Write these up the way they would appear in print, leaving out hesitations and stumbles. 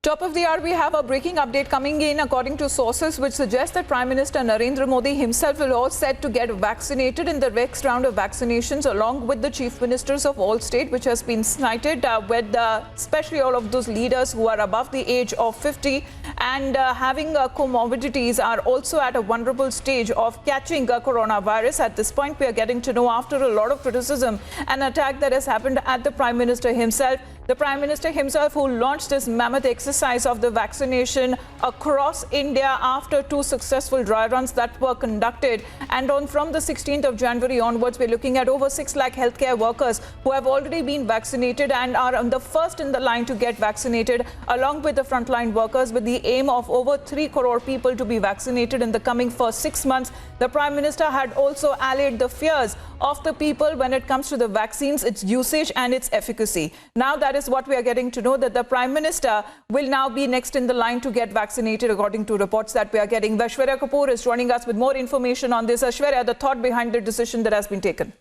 Top of the hour, we have a breaking update coming in according to sources which suggest that Prime Minister Narendra Modi himself will all set to get vaccinated in the next round of vaccinations along with the chief ministers of all state, which has been cited with especially all of those leaders who are above the age of 50 and having comorbidities are also at a vulnerable stage of catching coronavirus. At this point, we are getting to know after a lot of criticism and attack that has happened at the Prime Minister himself. The Prime Minister himself who launched this mammoth exercise of the vaccination across India after two successful dry runs that were conducted. And from the 16th of January onwards, we're looking at over 6 lakh healthcare workers who have already been vaccinated and are the first in the line to get vaccinated, along with the frontline workers, with the aim of over 3 crore people to be vaccinated in the coming first 6 months. The Prime Minister had also allayed the fears of the people when it comes to the vaccines, its usage and its efficacy. Now that is what we are getting to know, that the Prime Minister will now be next in the line to get vaccinated, according to reports that we are getting. Aishwarya Kapoor is joining us with more information on this. Aishwarya, the thought behind the decision that has been taken.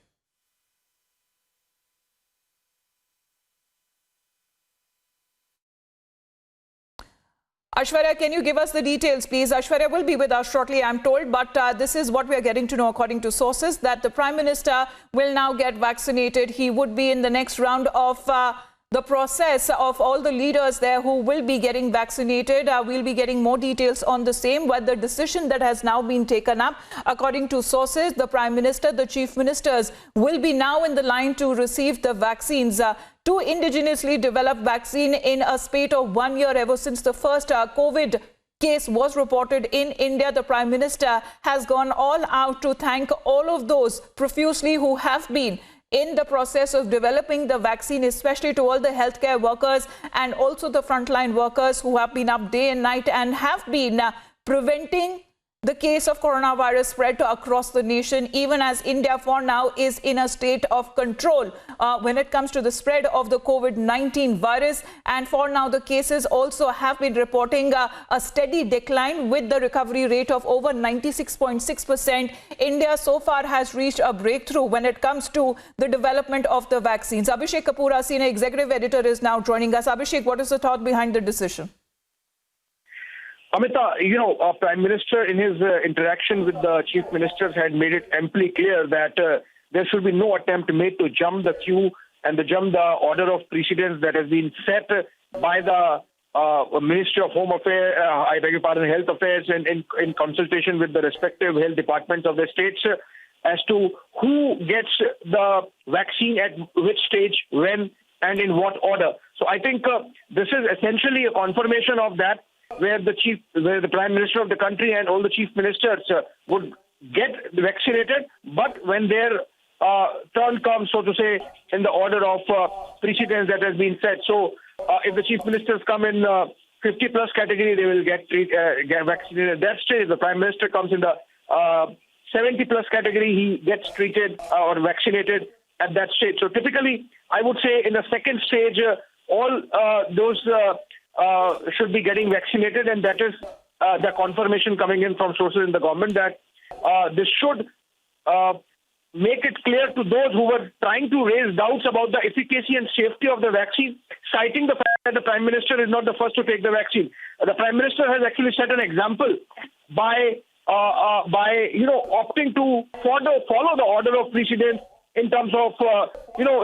Aishwarya, can you give us the details, please? Aishwarya will be with us shortly, I'm told, but this is what we are getting to know according to sources, that the Prime Minister will now get vaccinated. He would be in the next round of the process of all the leaders there who will be getting vaccinated. We'll be getting more details on the same, but the decision that has now been taken up, according to sources, the Prime Minister, the Chief Ministers will be now in the line to receive the vaccines. Two indigenously developed vaccine in a spate of 1 year ever since the first COVID case was reported in India. The Prime Minister has gone all out to thank all of those profusely who have been in the process of developing the vaccine, especially to all the healthcare workers and also the frontline workers who have been up day and night and have been preventing the case of coronavirus spread across the nation, even as India for now is in a state of control when it comes to the spread of the COVID-19 virus. And for now, the cases also have been reporting a steady decline with the recovery rate of over 96.6%. India so far has reached a breakthrough when it comes to the development of the vaccines. Abhishek Kapoor, our senior executive editor, is now joining us. Abhishek, what is the thought behind the decision? Amita, our Prime Minister in his interaction with the Chief Ministers had made it amply clear that there should be no attempt made to jump the queue and to jump the order of precedence that has been set by the Ministry of Home Affairs, Health Affairs, and in consultation with the respective health departments of the states as to who gets the vaccine at which stage, when, and in what order. So I think this is essentially a confirmation of that, where the Prime Minister of the country and all the chief ministers would get vaccinated, but when their turn comes, so to say, in the order of precedence that has been set. So if the chief ministers come in 50+ category, they will get vaccinated at that stage. If the Prime Minister comes in the 70+ category, he gets treated or vaccinated at that stage. So typically, I would say in the second stage, all those should be getting vaccinated, and that is the confirmation coming in from sources in the government that this should make it clear to those who were trying to raise doubts about the efficacy and safety of the vaccine, citing the fact that the Prime Minister is not the first to take the vaccine. The Prime Minister has actually set an example by opting to follow the order of precedence in terms of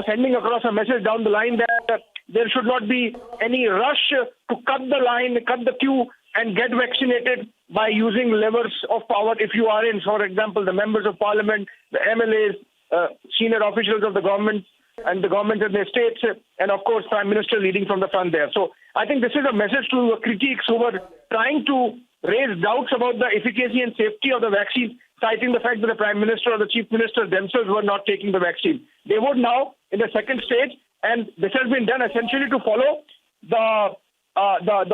sending across a message down the line that there should not be any rush to cut the line, cut the queue, and get vaccinated by using levers of power. If you are in, for example, the members of parliament, the MLAs, senior officials of the government, and the government in their states, and of course, Prime Minister leading from the front there. So I think this is a message to critics who were trying to raise doubts about the efficacy and safety of the vaccine, citing the fact that the Prime Minister or the Chief Minister themselves were not taking the vaccine. They would now, in the second stage, and this has been done essentially to follow the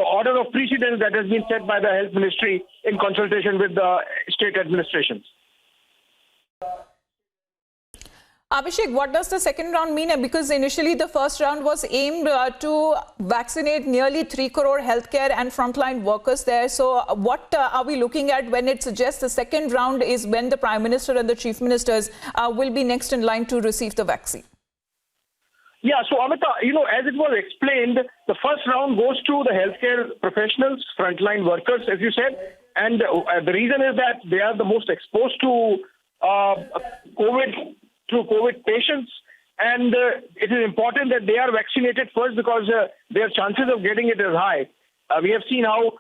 order of precedence that has been set by the Health Ministry in consultation with the state administrations. Abhishek, what does the second round mean? Because initially the first round was aimed to vaccinate nearly 3 crore healthcare and frontline workers there. So what are we looking at when it suggests the second round is when the Prime Minister and the Chief Ministers will be next in line to receive the vaccine? Yeah, so Amita, as it was explained, the first round goes to the healthcare professionals, frontline workers, as you said, and the reason is that they are the most exposed to COVID patients, and it is important that they are vaccinated first because their chances of getting it is high. We have seen how,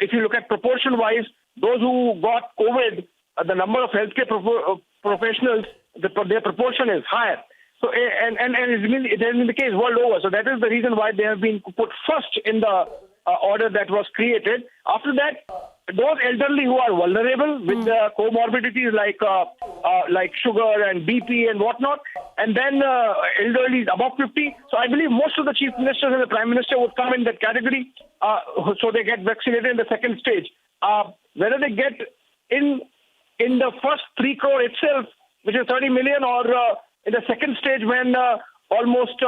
if you look at proportion-wise, those who got COVID, the number of healthcare professionals, their proportion is higher. So, and it has been the case world over. So that is the reason why they have been put first in the order that was created. After that, those elderly who are vulnerable with comorbidities like sugar and BP and whatnot, and then elderly above 50. So I believe most of the chief ministers and the prime minister would come in that category. So they get vaccinated in the second stage. Whether they get in the first 3 crore itself, which is 30 million, or in the second stage when almost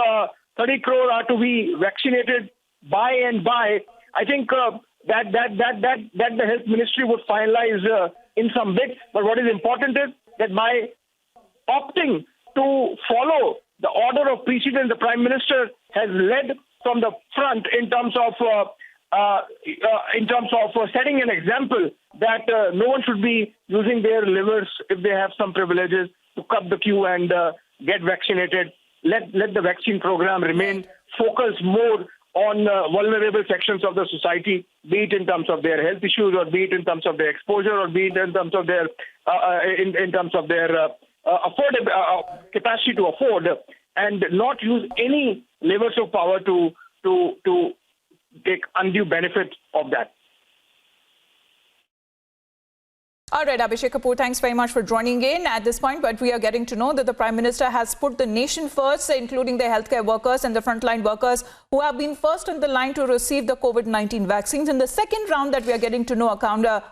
30 crore are to be vaccinated by and by, I think that the health ministry would finalize in some bit. But what is important is that by opting to follow the order of precedence, the prime minister has led from the front in terms of setting an example that no one should be using their livers if they have some privileges to cut the queue and get vaccinated. Let the vaccine program remain focused more on vulnerable sections of the society, be it in terms of their health issues, or be it in terms of their exposure, or be it in terms of their capacity to afford, and not use any levers of power to take undue benefit of that. All right, Abhishek Kapoor, thanks very much for joining in at this point. But we are getting to know that the Prime Minister has put the nation first, including the healthcare workers and the frontline workers who have been first on the line to receive the COVID-19 vaccines. In the second round that we are getting to know,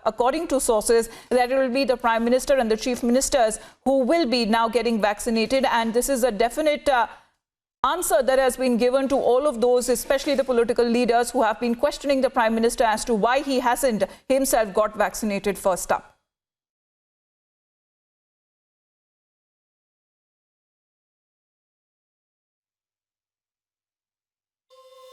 according to sources, that it will be the Prime Minister and the Chief Ministers who will be now getting vaccinated. And this is a definite answer that has been given to all of those, especially the political leaders who have been questioning the Prime Minister as to why he hasn't himself got vaccinated first up.